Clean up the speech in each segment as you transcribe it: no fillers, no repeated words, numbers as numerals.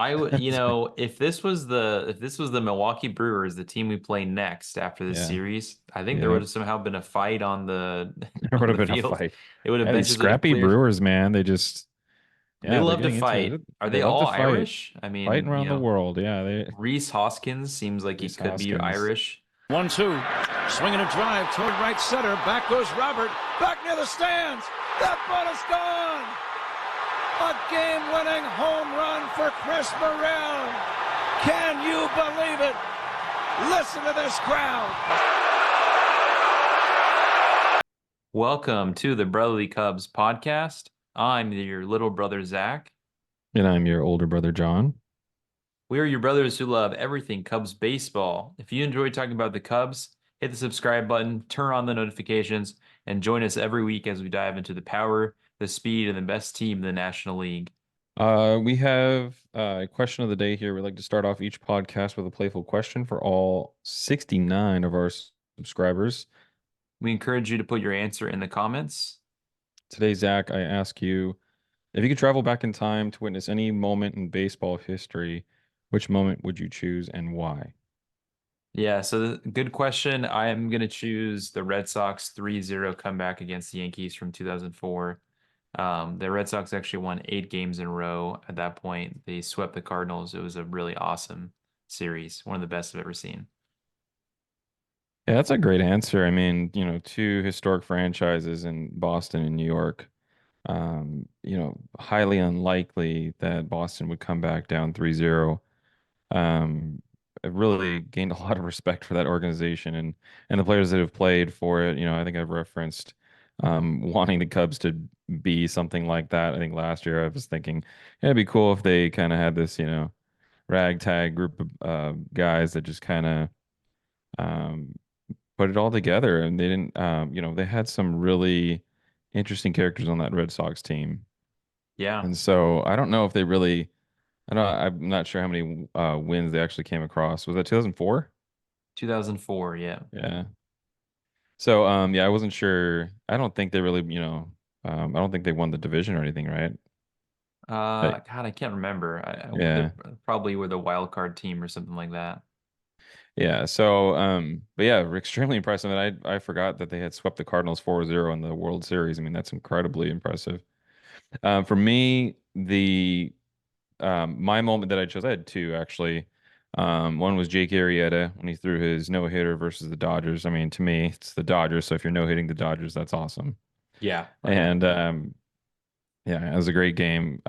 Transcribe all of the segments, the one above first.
I would, if this was the Milwaukee Brewers, the team we play next after this Yeah. series, I think there would Yeah. have somehow been a fight on the There on would have the been a field. fight. It would have Yeah, these benches would have scrappy cleared. Brewers, man, They they're love to getting into fight. it. Are They they love to all fight. Irish? I Fighting mean, around the world. Yeah, they Reese Hoskins seems like he Reese could be Hoskins. Irish. 1-2. Swinging a drive toward right center. Back goes Robert. Back near the stands. That ball is gone. A game-winning home run for Chris Burrell. Can you believe it? Listen to this crowd. Welcome to the Brotherly Cubs podcast. I'm your little brother, Zach. And I'm your older brother, John. We are your brothers who love everything Cubs baseball. If you enjoy talking about the Cubs, hit the subscribe button, turn on the notifications, and join us every week as we dive into the power, the speed, and the best team in the National League. We have a question of the day here. We like to start off each podcast with a playful question for all 69 of our subscribers. We encourage you to put your answer in the comments. Today, Zach, I ask you if you could travel back in time to witness any moment in baseball history, which moment would you choose and why? Yeah, so good question. I am going to choose the Red Sox 3-0 comeback against the Yankees from 2004. The Red Sox actually won 8 games in a row at that point. They swept the Cardinals. It was a really awesome series, one of the best I've ever seen. Yeah, that's a great answer. I mean, two historic franchises in Boston and New York. Highly unlikely that Boston would come back down 3-0. I've really gained a lot of respect for that organization and the players that have played for it. I think I've referenced wanting the Cubs to be something like that. I think last year I was thinking, yeah, it'd be cool if they kind of had this, ragtag group of guys that just kind of um, put it all together. And they didn't, they had some really interesting characters on that Red Sox team. Yeah, And so I don't know if they really, I'm not sure how many wins they actually came across. Was that 2004? 2004. Yeah. Yeah. So, yeah, I wasn't sure. I don't think they really, I don't think they won the division or anything, right? Like, God, I can't remember. They yeah. probably were the wild card team or something like that. Yeah. So, but yeah, extremely impressive. And I forgot that they had swept the Cardinals 4-0 in the World Series. I mean, that's incredibly impressive. For me, the my moment that I chose, I had two actually. One was Jake Arrieta when he threw his no-hitter versus the Dodgers. I mean, to me, it's the Dodgers, so if you're no-hitting the Dodgers, that's awesome. Yeah. Oh, yeah. And yeah, it was a great game.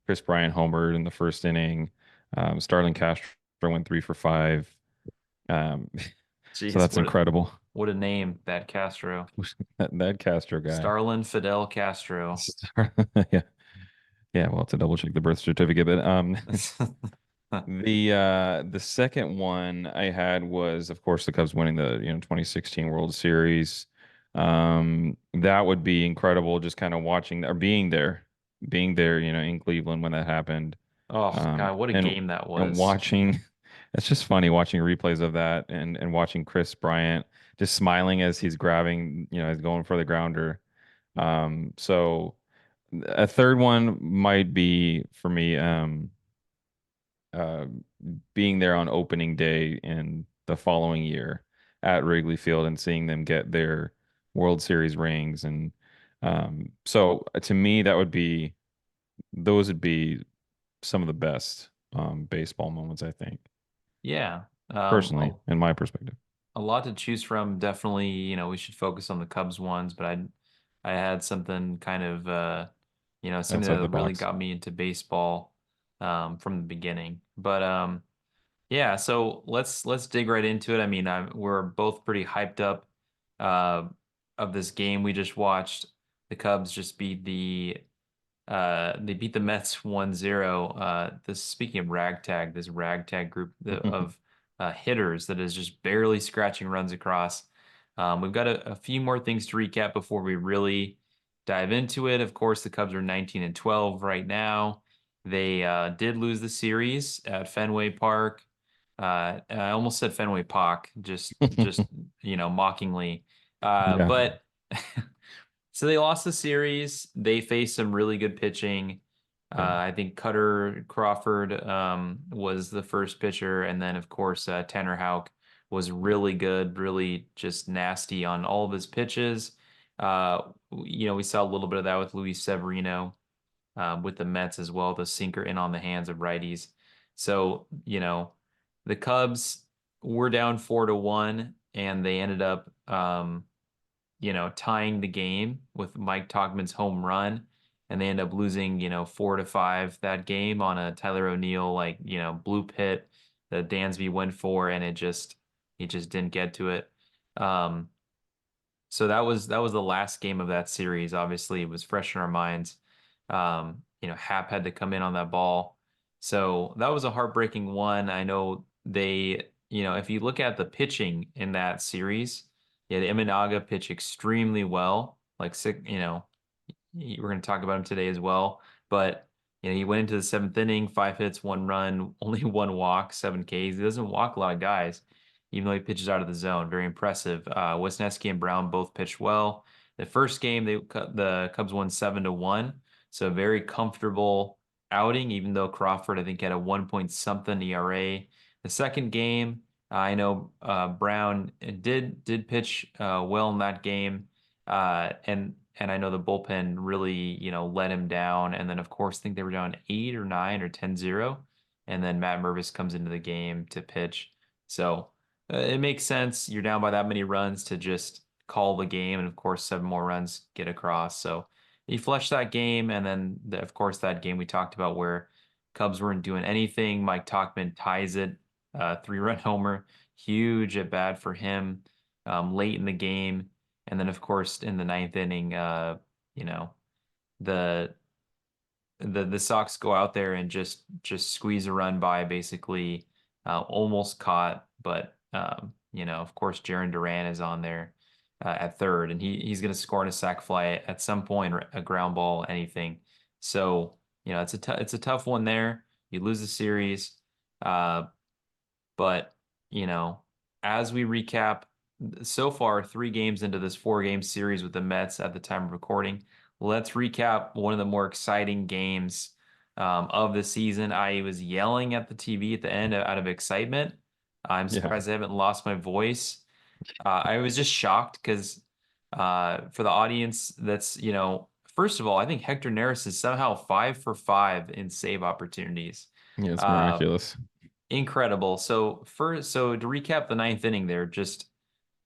Chris Bryant homered in the first inning. Starlin Castro went 3 for 5. Um, so Jeez, that's incredible. what a name, that Castro. That Castro guy. Starlin Fidel Castro. Yeah. Yeah, well, to double check the birth certificate, but the second one I had was, of course, the Cubs winning the 2016 World Series. That would be incredible, just kind of watching or being there, in Cleveland when that happened. Oh Um, God, what a and game that and was. watching, it's just funny watching replays of that and watching Chris Bryant just smiling as he's grabbing, he's going for the grounder. So a third one might be for me. Uh, Being there on opening day in the following year at Wrigley Field and seeing them get their World Series rings. And so to me, those would be some of the best baseball moments, I think, Yeah. Um, personally, a, in my perspective. a lot to choose from. Definitely, we should focus on the Cubs ones, but I had something kind of something Outside that the really box. got me into baseball from the beginning. But yeah, so let's dig right into it. I mean, we're both pretty hyped up uh, of this game we just watched. The Cubs just beat the Mets 1-0. This speaking of ragtag, this ragtag group of hitters that is just barely scratching runs across. We've got a few more things to recap before we really dive into it. Of course, the Cubs are 19-12 right now. They did lose the series at Fenway Park. I almost said Fenway Park, just mockingly. Yeah. But so they lost the series. They faced some really good pitching. Yeah. I think Cutter Crawford was the first pitcher, and then of course Tanner Houck was really good, really just nasty on all of his pitches. We saw a little bit of that with Luis Severino with the Mets as well, the sinker in on the hands of righties. So, the Cubs were down 4-1, and they ended up tying the game with Mike Tauchman's home run, and they end up losing, 4-5 that game on a Tyler O'Neill blue pit that Dansby went for, and he just didn't get to it. Um, so that was the last game of that series. Obviously, it was fresh in our minds. Hap had to come in on that ball. So that was a heartbreaking one. I know if you look at the pitching in that series, yeah, the Imanaga pitched extremely well. Like sick, we're going to talk about him today as well. But he went into the seventh inning, 5 hits, 1 run, only 1 walk, 7 Ks. He doesn't walk a lot of guys, even though he pitches out of the zone. Very impressive. Wisniewski and Brown both pitched well. The first game, the Cubs won 7-1, so a very comfortable outing. Even though Crawford, I think, had a 1 point something ERA. The second game, I know Brown did pitch well in that game, and I know the bullpen really let him down. And then of course I think they were down 8 or 9 or 10-0, and then Matt Mervis comes into the game to pitch. So it makes sense. You're down by that many runs to just call the game, and of course 7 more runs get across. So he flushed that game, and then of course that game we talked about where Cubs weren't doing anything. Mike Tauchman ties it, 3-run homer, huge at bat for him late in the game, and then of course in the ninth inning, the the Sox go out there and just squeeze a run by basically, almost caught, but of course Jaron Duran is on there at third, and he's going to score on a sac fly at some point, or a ground ball, anything. So it's a tough one there. You lose the series, but as we recap, so far 3 games into this 4-game series with the Mets at the time of recording, let's recap one of the more exciting games of the season. I was yelling at the TV at the end out of excitement. I'm Yeah. surprised I haven't lost my voice. I was just shocked because for the audience, that's, first of all, I think Hector Neris is somehow 5 for 5 in save opportunities. Yeah, it's Uh, miraculous. Incredible. So to recap the ninth inning there, just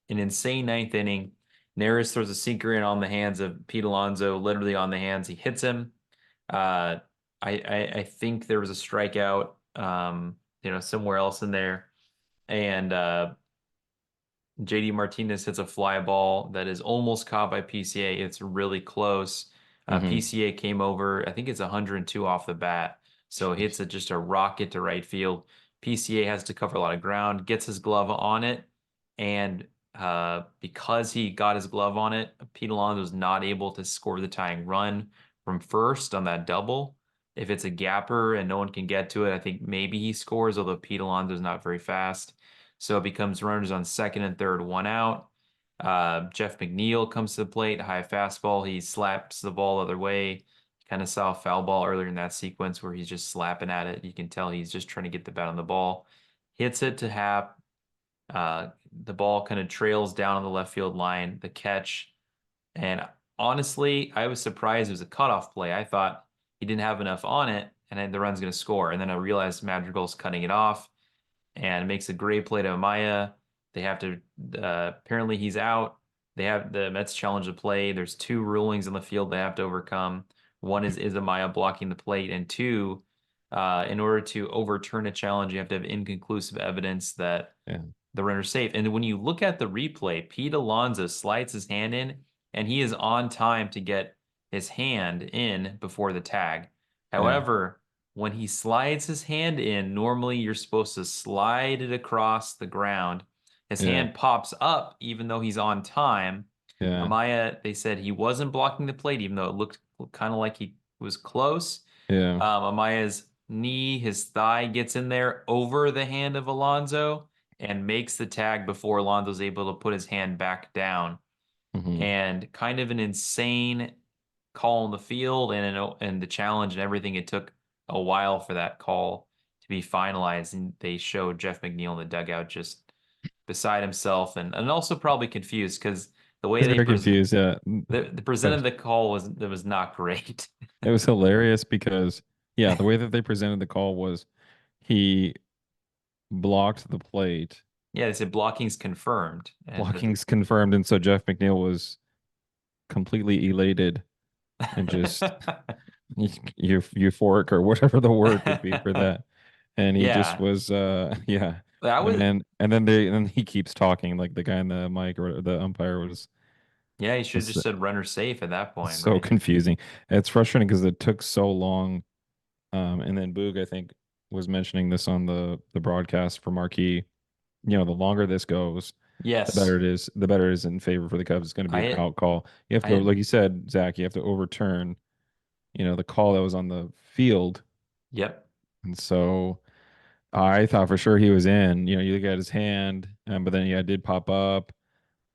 an insane ninth inning. Neris throws a sinker in on the hands of Pete Alonso, literally on the hands. He hits him. I think there was a strikeout, somewhere else in there, and JD Martinez hits a fly ball that is almost caught by PCA. It's really close. PCA came over, I think it's 102 off the bat. So it hits just a rocket to right field. PCA has to cover a lot of ground, gets his glove on it. And because he got his glove on it, Pete Alonso was not able to score the tying run from first on that double. If it's a gapper and no one can get to it, I think maybe he scores, although Pete Alonso is not very fast. So it becomes runners on second and third, 1 out. Jeff McNeil comes to the plate, high fastball. He slaps the ball the other way. Kind of saw a foul ball earlier in that sequence where he's just slapping at it. You can tell he's just trying to get the bat on the ball. Hits it to Hap. The ball kind of trails down on the left field line, the catch. And honestly, I was surprised it was a cutoff play. I thought he didn't have enough on it, and then the run's going to score. And then I realized Madrigal's cutting it off, and makes a great play to Amaya. They have to, apparently he's out. They have the Mets challenge the play. There's 2 rulings in the field they have to overcome. One is Amaya blocking the plate, and 2, in order to overturn a challenge, you have to have inconclusive evidence that the runner's safe. And when you look at the replay, Pete Alonso slides his hand in, and he is on time to get his hand in before the tag. However, when he slides his hand in, normally you're supposed to slide it across the ground. His hand pops up even though he's on time. Amaya, they said he wasn't blocking the plate, even though it looked kind of like he was close. Amaya's knee, his thigh gets in there over the hand of Alonso and makes the tag before Alonso's able to put his hand back down. And kind of an insane call on the field and the challenge and everything. It took a while for that call to be finalized, and they showed Jeff McNeil in the dugout just beside himself and also probably confused because the way He's they very confused. Yeah, the presented the call was not great. it was hilarious because yeah, the way that they presented the call was he blocked the plate, Yeah, they said blocking's confirmed, and blocking's confirmed, and so Jeff McNeil was completely elated and just euphoric or whatever the word would be for that. And he just yeah, was yeah. that was And then he keeps talking like the guy in the mic or the umpire was yeah. He should have just just said runner safe at that point, so right? confusing. It's frustrating because it took so long. And then Boog, I think, was mentioning this on the broadcast for Marquee. The longer this goes, the better Yes, it is. The better it is in favor for the Cubs. It's going to be an I out call. You have I to, had like you said, Zach. You have to overturn, the call that was on the field. yep. And so I thought for sure he was in. You look at his hand, but then yeah, it did pop up.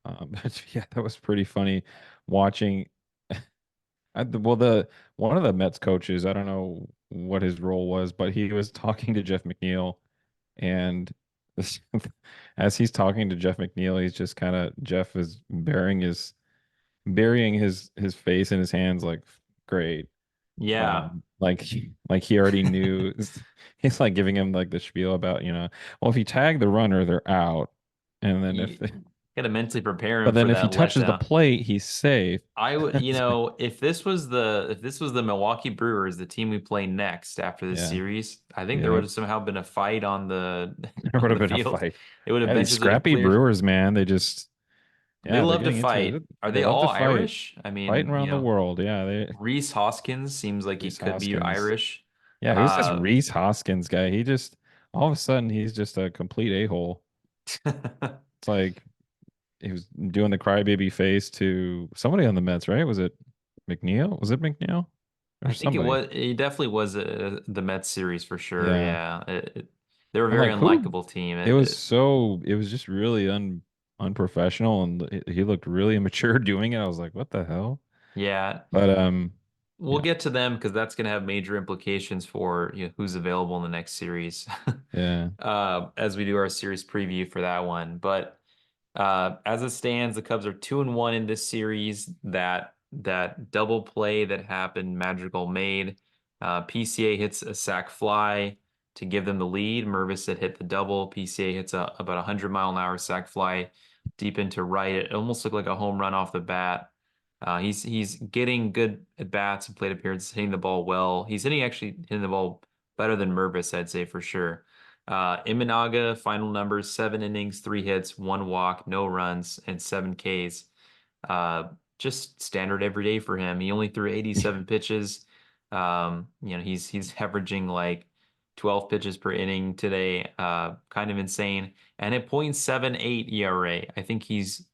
But yeah, that was pretty funny watching. Well, the one of the Mets coaches, I don't know what his role was, but he was talking to Jeff McNeil, and this, as he's talking to Jeff McNeil, he's just kind of Jeff is burying his face in his hands, like great, Yeah, like he already knew. He's like giving him like the spiel about well, if you tag the runner, they're out, and then you if got to mentally prepare him but for then if he that touches the letdown. plate, he's safe. I would, if this was the Milwaukee Brewers, the team we play next after this Yeah, series, I think there would yeah. have somehow been a fight on the There on would have the been a field. fight. It would have Yeah, these benches would have scrappy cleared. Brewers, man. They just, They yeah, they're love to getting into fight. it. Are They they love to all fight, Irish? I fighting mean, around the world. Yeah, they Reese Hoskins seems like he Reese could be Hoskins. Irish. Yeah, who's this Uh, Reese Hoskins guy? He just all of a sudden he's just a complete a-hole. It's like he was doing the crybaby face to somebody on the Mets, right? Was it McNeil? Was it McNeil or I think it somebody? was. It definitely was the Mets series for sure. Yeah, Yeah, they're a I'm very like, who? unlikable team. It was just really unprofessional, and he looked really immature doing it. I was like, what the hell? Yeah, But we'll yeah, get to them because that's going to have major implications for who's available in the next series, yeah. as we do our series preview for that one. But as it stands, the Cubs are 2-1 in this series. That double play that happened, Magical made. PCA hits a sac fly to give them the lead. Mervis had hit the double. PCA hits about 100-mile-an-hour sac fly deep into right. It almost looked like a home run off the bat. He's getting good at bats and plate appearances, hitting the ball well. He's hitting the ball better than Mervis, I'd say for sure. Imanaga, final numbers, 7 innings, 3 hits, 1 walk, no runs, and 7 Ks. Uh, just standard every day for him. He only threw 87 pitches. He's averaging like 12 pitches per inning today. Kind of insane. And at .78 ERA, I think he's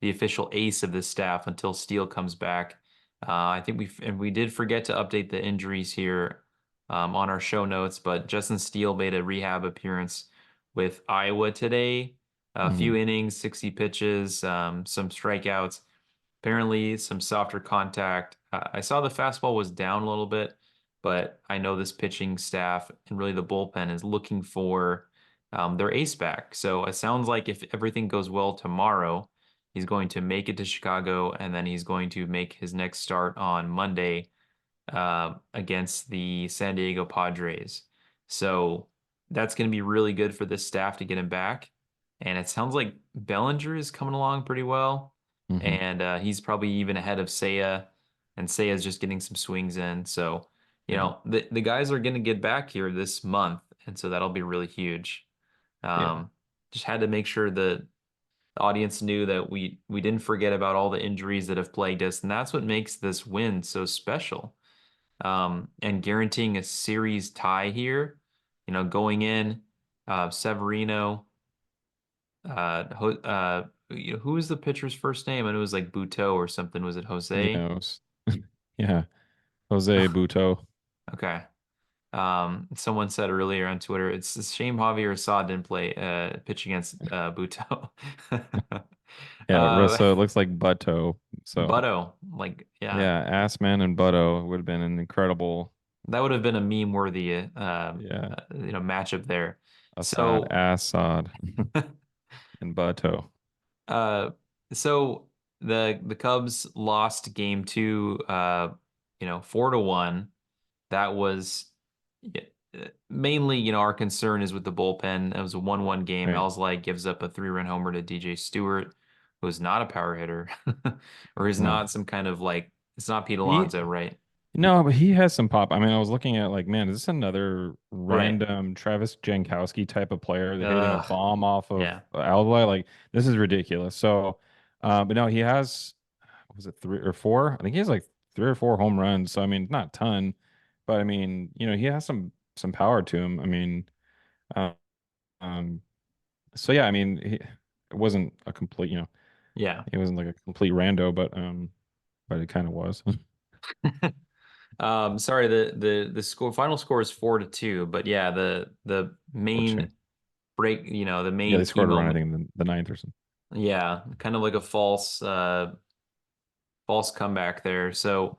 the official ace of this staff until Steele comes back. I think we did forget to update the injuries here on our show notes, but Justin Steele made a rehab appearance with Iowa today. A Hmm. few innings, 60 pitches, some strikeouts, apparently some softer contact. I saw the fastball was down a little bit, but I know this pitching staff and really the bullpen is looking for their ace back. So it sounds like if everything goes well tomorrow, he's going to make it to Chicago and then he's going to make his next start on Monday against the San Diego Padres. So that's going to be really good for this staff to get him back. And it sounds like Bellinger is coming along pretty well. Hmm. And he's probably even ahead of Seiya. And Seiya's just getting some swings in. So, Yeah, the guys are going to get back here this month. And so that'll be really huge. yeah, Um, just had to make sure the audience knew that we didn't forget about all the injuries that have plagued us. And that's what makes this win so special and guaranteeing a series tie here. Going in, Severino, who was the pitcher's first name? I know it was like Buteau or something. Was it yeah. Jose? Yeah, Jose Buto. Okay. Someone said earlier on Twitter, it's a shame Javier Assad didn't play pitch against Buteau. Yeah, Uh, so it looks like Butto. So Butto, like, yeah, yeah, Assman and Butto would have been an incredible, that would have been a meme worthy, yeah, matchup there. Assad, So, Assad, and Butto. uh, so the Cubs lost game two, 4-1. That was yeah, mainly, our concern is with the bullpen. It was a 1-1 game. Right. Alzolay gives up a 3-run homer to DJ Stewart, who's not a power hitter, or is No. not some kind of like, it's not Pete He Alonso, right? No, but he has some pop. I mean, I was looking at like, man, is this another Right. random Travis Jankowski type of player that hitting a Ugh. bomb off of Yeah. Alloy? Like, this is ridiculous. So, but no, he has, was it three or four? I think he has like 3 or 4 home runs. So I mean, not a ton, but I mean, he has some power to him. I mean, uh, um, so yeah, I mean, it wasn't a complete, Yeah. he wasn't like a complete rando, but it kind of was. Sorry, the score final score is 4-2, but yeah, the Or two. main break, the Yeah, main they key scored a run, I moment. think, in the ninth or something. Yeah, kind of like a false comeback there. So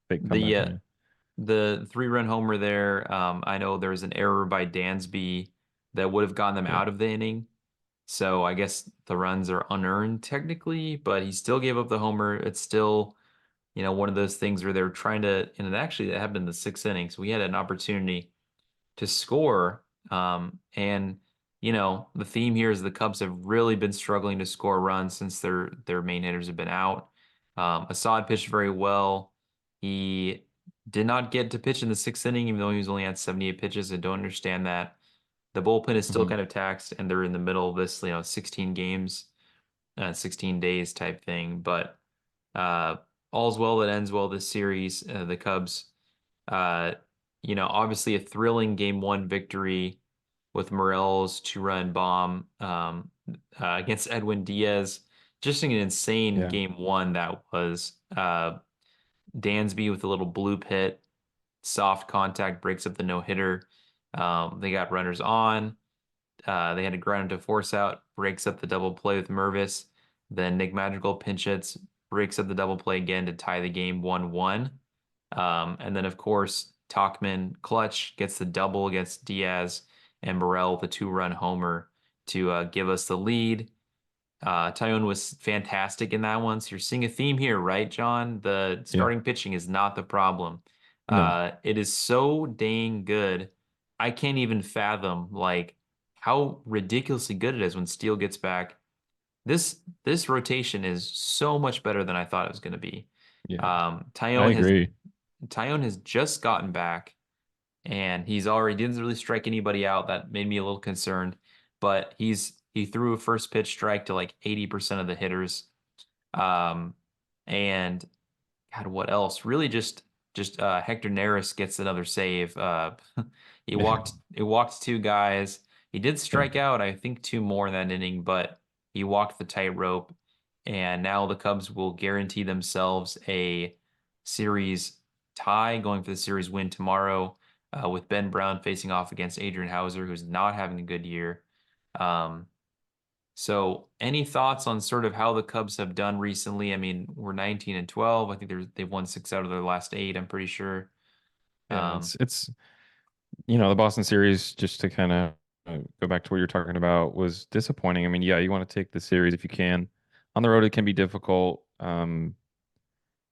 Big the comeback uh, run. the 3-run homer there, I know there was an error by Dansby that would have gotten them Yeah. out of the inning. So I guess the runs are unearned technically, but he still gave up the homer. It's still, one of those things where they were trying to, and it actually that happened in the sixth inning. So we had an opportunity to score. And the theme here is the Cubs have really been struggling to score runs since their main hitters have been out. Assad pitched very well. He did not get to pitch in the sixth inning, even though he was only at 78 pitches. I don't understand that. The bullpen is still Hmm. kind of taxed, and they're in the middle of this, 16 games, 16 days type thing. But uh, all's well that ends well this series. The Cubs uh, obviously a thrilling game one victory with Morel's 2-run bomb against Edwin Diaz. Just an insane Yeah. game one that was. Dansby with a little bloop hit, soft contact breaks up the no hitter. They got runners on. They had to ground into force out, breaks up the double play with Mervis. Then Nick Madrigal pinch hits, breaks up the double play again to tie the game 1-1. And then, of course, Tachman clutch gets the double against Diaz and Morel, the 2-run homer to give us the lead. Tyone was fantastic in that one. So you're seeing a theme here, right, John? The Yeah. starting pitching is not the problem. No. It is so dang good. I can't even fathom like how ridiculously good it is when Steele gets back. This rotation is so much better than I thought it was going to be. Yeah. Um, I Tyone has agree. Tyone has just gotten back and he's already didn't really strike anybody out. That made me a little concerned, but he threw a first pitch strike to like 80% of the hitters. Um, and God, what else? Really just Hector Neris gets another save. He walked two guys. He did Yeah. strike out, I think, two more in that inning, but he walked the tightrope. And now the Cubs will guarantee themselves a series tie going for the series win tomorrow, with Ben Brown facing off against Adrian Hauser, who's not having a good year. Um, so, any thoughts on sort of how the Cubs have done recently? I mean, we're 19-12. I think they've won 6 out of their last 8, I'm pretty sure. Yeah. Um, It's the Boston series, just to kind of go back to what you're talking about, was disappointing. I mean, yeah, you want to take the series if you can. On the road, it can be difficult,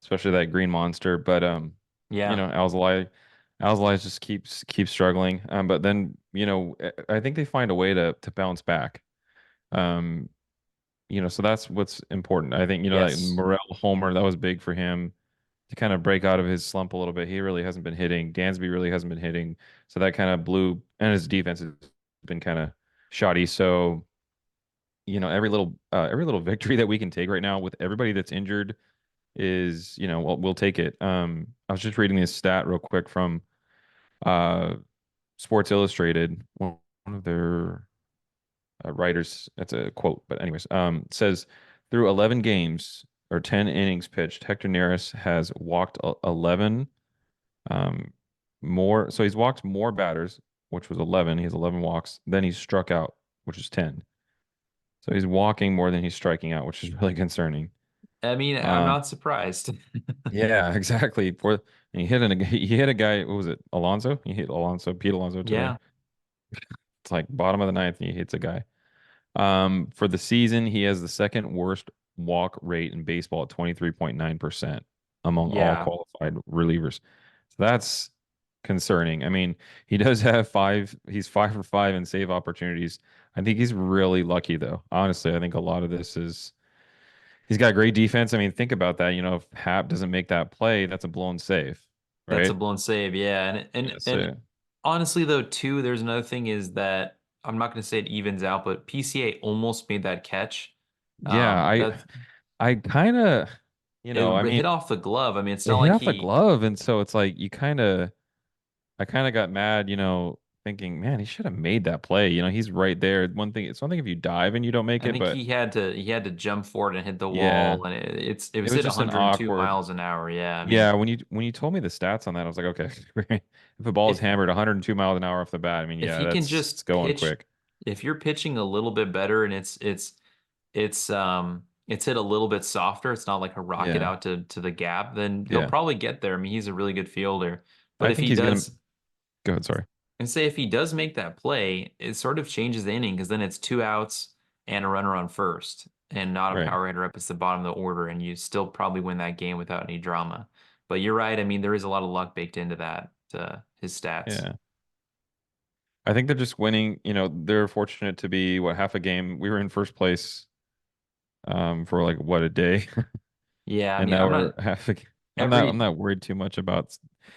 especially that green monster. But yeah. Alzolay just keeps struggling. But then, I think they find a way to bounce back. Um, so that's what's important. I think, that Yes. Morel homer, that was big for him to kind of break out of his slump a little bit. He really hasn't been hitting. Dansby really hasn't been hitting. So that kind of blew, and his defense has been kind of shoddy. So, every little victory that we can take right now with everybody that's injured is, we'll take it. I was just reading this stat real quick from uh Sports Illustrated, one of their writers. That's a quote, but anyways, says through 11 games or 10 innings pitched, Hector Neris has walked 11 um, more. So he's walked more batters, which was 11. He has 11 walks. Then he's struck out, which is 10. So he's walking more than he's striking out, which is really concerning. I mean, I'm Um, not surprised. yeah, exactly. And he hit a guy. What was it? Alonso? He hit Alonso, Pete Alonso today. Yeah. It's like bottom of the ninth, and he hits a guy. For the season, he has the second worst walk rate in baseball at 23.9% among all Yeah. qualified relievers. So that's concerning. I mean, he does have he's 5 for 5 in save opportunities. I think he's really lucky though. Honestly, I think a lot of this is he's got great defense. I mean, think about that. If Hap doesn't make that play, that's a blown save, That's a right? blown save. Yeah. Yeah, And so honestly, though, too, there's another thing is that I'm not going to say it evens out, but PCA almost made that catch. yeah, That I kind of, I it mean, hit off the glove. I mean, it's it not hit like off the he, glove, and so it's like I kind of got mad, thinking, man, he should have made that play. He's right there. It's one thing if you dive and you don't make I it, think but he had to jump for it and hit the yeah, wall, and it it was was hit just an 102 awkward. miles an hour. Yeah. I mean, Yeah, when you told me the stats on that, I was like, okay, if a ball is if hammered 102 miles an hour off the bat, I mean, if yeah, he can it's just going pitch, quick. if you're pitching a little bit better and it's hit a little bit softer, it's not like a rocket Yeah, out to the gap, then he'll yeah. probably get there. I mean, he's a really good fielder. But I if think he he's gonna does, go ahead. Sorry. and say if he does make that play, it sort of changes the inning because then it's 2 outs and a runner on first and not a Right. power hitter up at the bottom of the order, and you still probably win that game without any drama. But you're right. I mean, there is a lot of luck baked into that, his stats. Yeah. I think they're just winning. They're fortunate to be what half a game. We were in first place for like what a day. Yeah, I And mean, now I'm we're not having. I'm every not worried too much about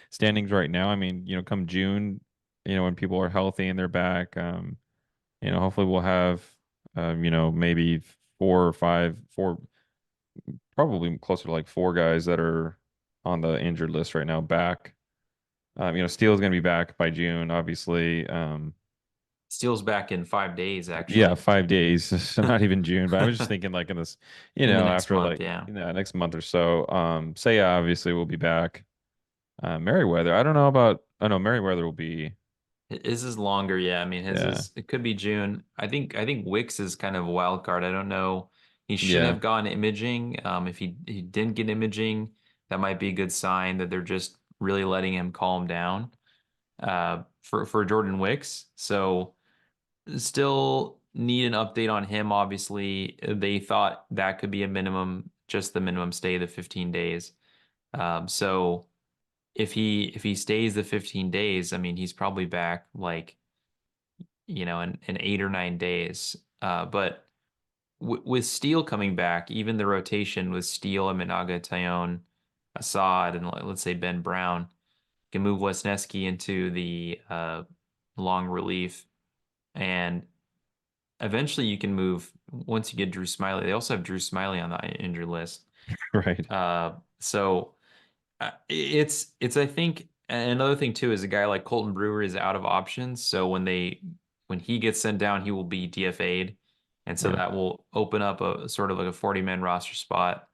standings right now. I mean, come June, when people are healthy and they're back, hopefully we'll have, maybe 4 or 5, probably closer to like 4 guys that are on the injured list right now back. Steele's going to be back by June, obviously. Steele's back in 5 days, Yeah, actually. 5 days. So not even June, but I was just thinking like in this, In the next after month, like, yeah. next month or so. So yeah, obviously we'll be back. Merriweather. I don't know about. Oh no, Merriweather will be. His is longer, yeah. I mean, his Yeah, is it could be June. I think Wicks is kind of a wild card. I don't know. He should yeah, have gotten imaging. If he didn't get imaging, that might be a good sign that they're just really letting him calm down. For Jordan Wicks. So still need an update on him. Obviously, they thought that could be a minimum, just the minimum stay, the 15 days. So if he stays the 15 days, I mean, he's probably back like, in 8 or 9 days. But with Steele coming back, even the rotation with Steele, Minaga, Tyone, Assad, and let's say Ben Brown can move Wesneski into the long relief, and eventually you can move once you get Drew Smyly. They also have Drew Smyly on the injured list. right. So it's I think another thing too is a guy like Colton Brewer is out of options. So when he gets sent down, he will be DFA'd, and so Yeah, that will open up a sort of like a 40-man roster spot.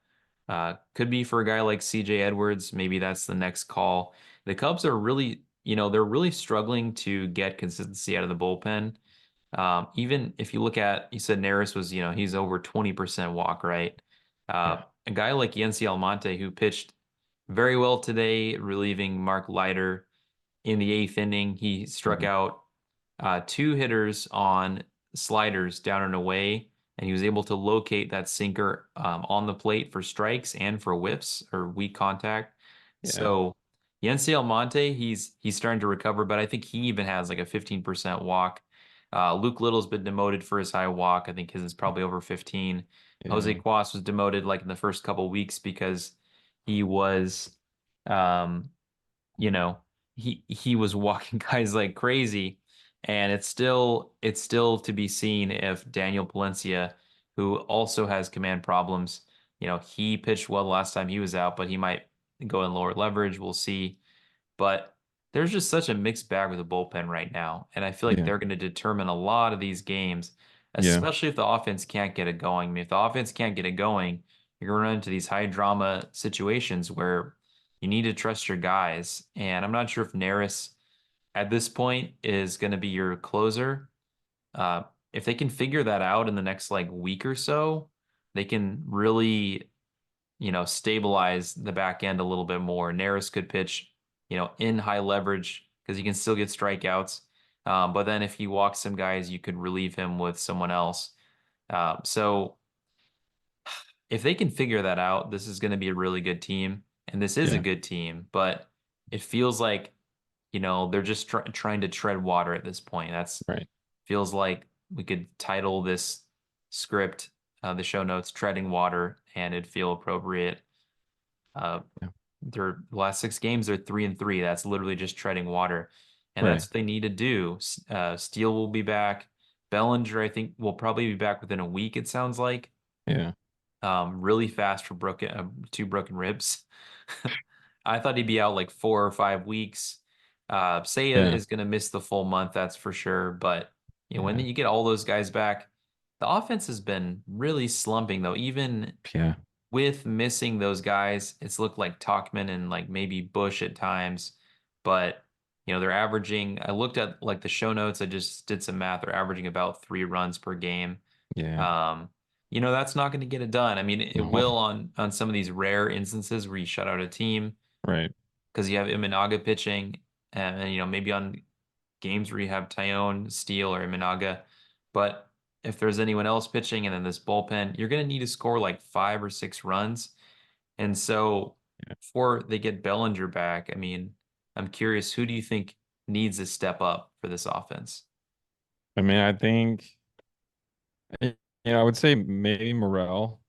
Could be for a guy like CJ Edwards. Maybe that's the next call. The Cubs are really, they're really struggling to get consistency out of the bullpen. Even if you look at, you said Neris was, he's over 20% walk, right? yeah, A guy like Yency Almonte who pitched very well today, relieving Mark Leiter in the eighth inning. He struck mhm, out two hitters on sliders down and away, and he was able to locate that sinker on the plate for strikes and for whiffs or weak contact. yeah, So Yency Almonte, he's starting to recover, but I think he even has like a 15% walk. Luke Little's been demoted for his high walk. I think his is probably over 15. Jose yeah, Cuas was demoted like in the first couple weeks because he was, um, you know, he was walking guys like crazy, and it's still to be seen if Daniel Palencia, who also has command problems, he pitched well the last time he was out, but he might go in lower leverage. We'll see. But there's just such a mixed bag with the bullpen right now. And I feel like yeah, they're going to determine a lot of these games, yeah, especially if the offense can't get it going. I mean, if the offense can't get it going, you're going to run into these high drama situations where you need to trust your guys. And I'm not sure if Neris at this point is going to be your closer. if they can figure that out in the next like week or so, they can really, stabilize the back end a little bit more. Neris could pitch, in high leverage because he can still get strikeouts. But then if he walks some guys, you could relieve him with someone else. So if they can figure that out, this is going to be a really good team. And this is a Yeah. good team, but it feels like, they're just trying to tread water at this point. That's Right. feels like we could title this script, the show notes, Treading Water, and it'd feel appropriate. Uh, Yeah. their last 6 games, they're 3-3. That's literally just treading water. And Right. that's what they need to do. Steele will be back. Bellinger, I think, will probably be back within a week, it sounds like. Yeah. Really fast for two broken ribs. I thought he'd be out like 4 or 5 weeks. Seiya Yeah. is going to miss the full month, that's for sure. But when Yeah. you get all those guys back, the offense has been really slumping though. Even Yeah. with missing those guys, it's looked like Talkman and like maybe Bush at times. But they're averaging. I looked at like the show notes. I just did some math. They're averaging about 3 runs per game. Yeah. Um, that's not going to get it done. I mean, it No. will on some of these rare instances where you shut out a team Right. because you have Imanaga pitching, and maybe on games where you have Tyone, Steele, or Imanaga. But if there's anyone else pitching and then this bullpen, you're going to need to score like 5 or 6 runs. And so Yeah. before they get Bellinger back, I mean, I'm curious, who do you think needs to step up for this offense? I mean, I think, I would say maybe Morel.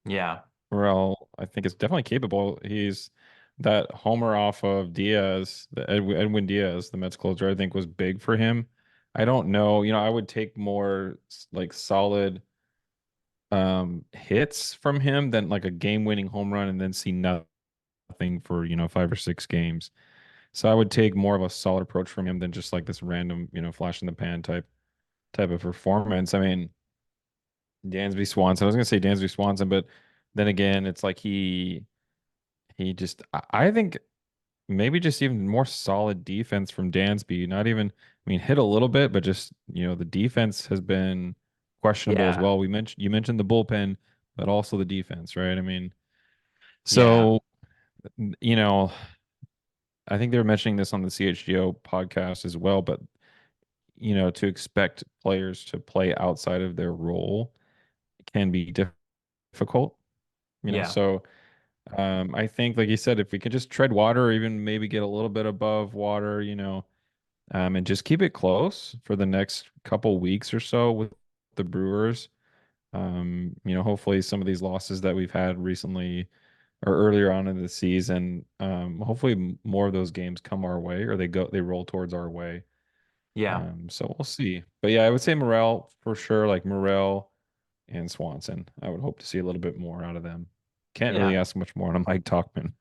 Yeah, Morel, I think is definitely capable. He's that homer off of Diaz, the Edwin Diaz, the Mets closer, I think was big for him. I don't know. I would take more like solid hits from him than like a game-winning home run and then see nothing for, 5 or 6 games. So I would take more of a solid approach from him than just like this random, flash in the pan type of performance. I mean, Dansby Swanson. I was gonna say Dansby Swanson, but then again, it's like he just I think maybe just even more solid defense from Dansby. Not even I mean hit a little bit, but just the defense has been questionable as yeah, well. You mentioned the bullpen, but also the defense, right? I mean, yeah, so you know, I think they were mentioning this on the CHGO podcast as well, but to expect players to play outside of their role can be difficult. yeah, So I think, like you said, if we could just tread water or even maybe get a little bit above water, and just keep it close for the next couple weeks or so with the Brewers. Hopefully some of these losses that we've had recently or earlier on in the season, hopefully more of those games come our way or they roll towards our way. yeah, So we'll see. But yeah, I would say Morel for sure, like Morel and Swanson. I would hope to see a little bit more out of them. Can't really yeah. ask much more on a Mike Talkman.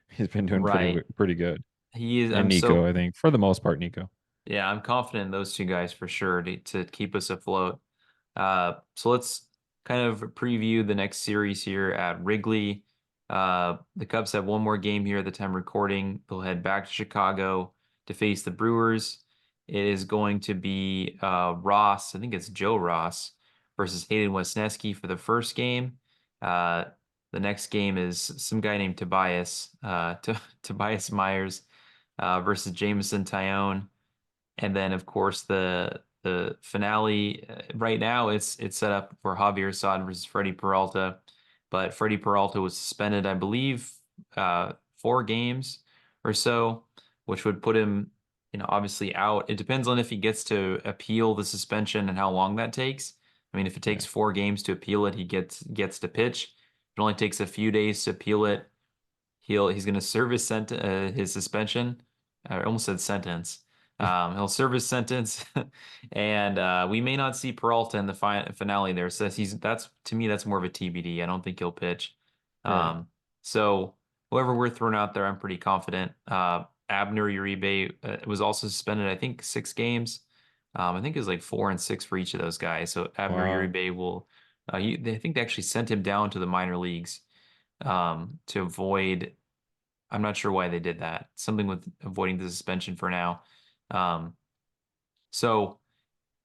He's been doing Right. pretty good. He is. And Nico, I think, for the most part, Nico. Yeah, I'm confident in those two guys for sure to keep us afloat. So let's kind of preview the next series here at Wrigley. The Cubs have one more game here at the time recording. They'll head back to Chicago to face the Brewers. It is going to be Ross, I think it's Joe Ross, versus Hayden Wesneski for the first game. Uh, the next game is some guy named Tobias, Tobias Myers versus Jameson Tyone. And then, of course, the finale right now it's set up for Javier Assad versus Freddie Peralta, but Freddie Peralta was suspended, I believe, 4 games or so, which would put him, obviously out. It depends on if he gets to appeal the suspension and how long that takes. I mean, if it Yeah. takes 4 games to appeal it, he gets to pitch. If it only takes a few days to appeal it, he's going to serve his suspension. I almost said sentence. He'll serve his sentence, and we may not see Peralta in the finale there. So that's to me that's more of a TBD. I don't think he'll pitch. Right. So whoever we're throwing out there, I'm pretty confident. Abner Uribe was also suspended, I think 6 games. I think it was like 4 and 6 for each of those guys. So Abner Wow. Uribe will. I think they actually sent him down to the minor leagues to avoid. I'm not sure why they did that. Something with avoiding the suspension for now. Um, so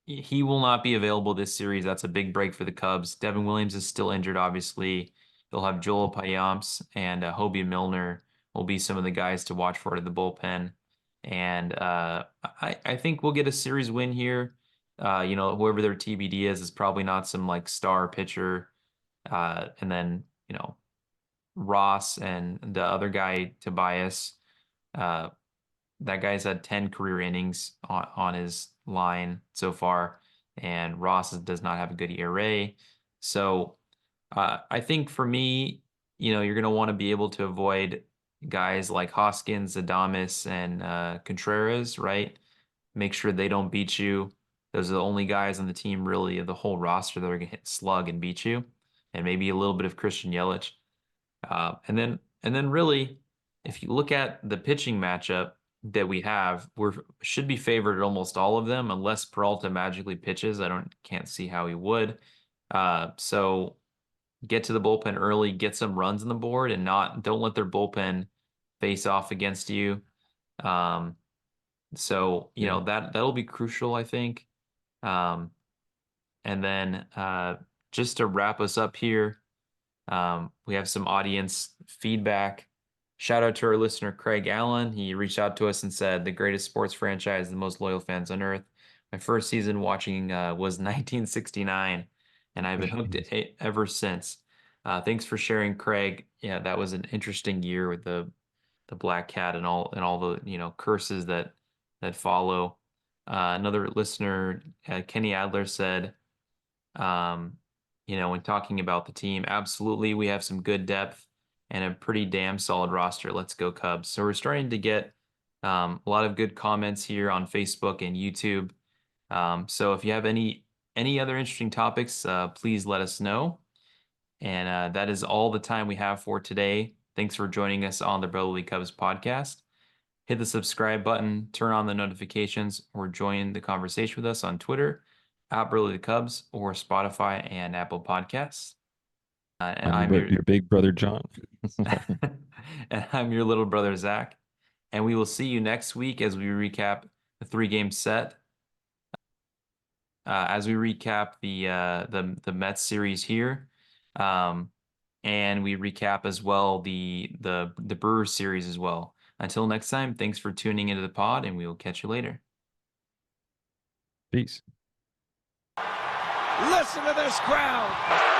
he will not be available this series. That's a big break for the Cubs. Devin Williams is still injured, obviously. They'll have Joel Payamps and Hobie Milner will be some of the guys to watch for at the bullpen. And I think we'll get a series win here. Whoever their TBD is probably not some like star pitcher. And then, Ross and the other guy, Tobias, uh, that guy's had 10 career innings on his line so far, and Ross does not have a good ERA. So I think for me, you're going to want to be able to avoid guys like Hoskins, Adames, and Contreras, right? Make sure they don't beat you. Those are the only guys on the team, really, of the whole roster that are going to hit slug and beat you, and maybe a little bit of Christian Yelich. And then really, if you look at the pitching matchup that we have, should be favored at almost all of them, unless Peralta magically pitches. Can't see how he would. So get to the bullpen early, get some runs on the board, and don't let their bullpen face off against you. That'll be crucial, I think. And then just to wrap us up here, we have some audience feedback. Shout out to our listener, Craig Allen. He reached out to us and said, the greatest sports franchise, the most loyal fans on earth. My first season watching was 1969, and I've been hooked ever since. Thanks for sharing, Craig. Yeah, that was an interesting year with the Black Cat and all the curses that follow. Another listener, Kenny Adler, said, when talking about the team, absolutely, we have some good depth and a pretty damn solid roster. Let's go Cubs. So we're starting to get a lot of good comments here on Facebook and YouTube. So if you have any other interesting topics, please let us know. And that is all the time we have for today. Thanks for joining us on the Brotherly Cubs podcast. Hit the subscribe button, turn on the notifications, or join the conversation with us on Twitter at Brotherly Cubs or Spotify and Apple Podcasts. And I'm your big brother, John. And I'm your little brother, Zach. And we will see you next week as we recap the 3-game set. As we recap the Mets series here. And we recap as well the Brewers series as well. Until next time, thanks for tuning into the pod, and we will catch you later. Peace. Listen to this crowd.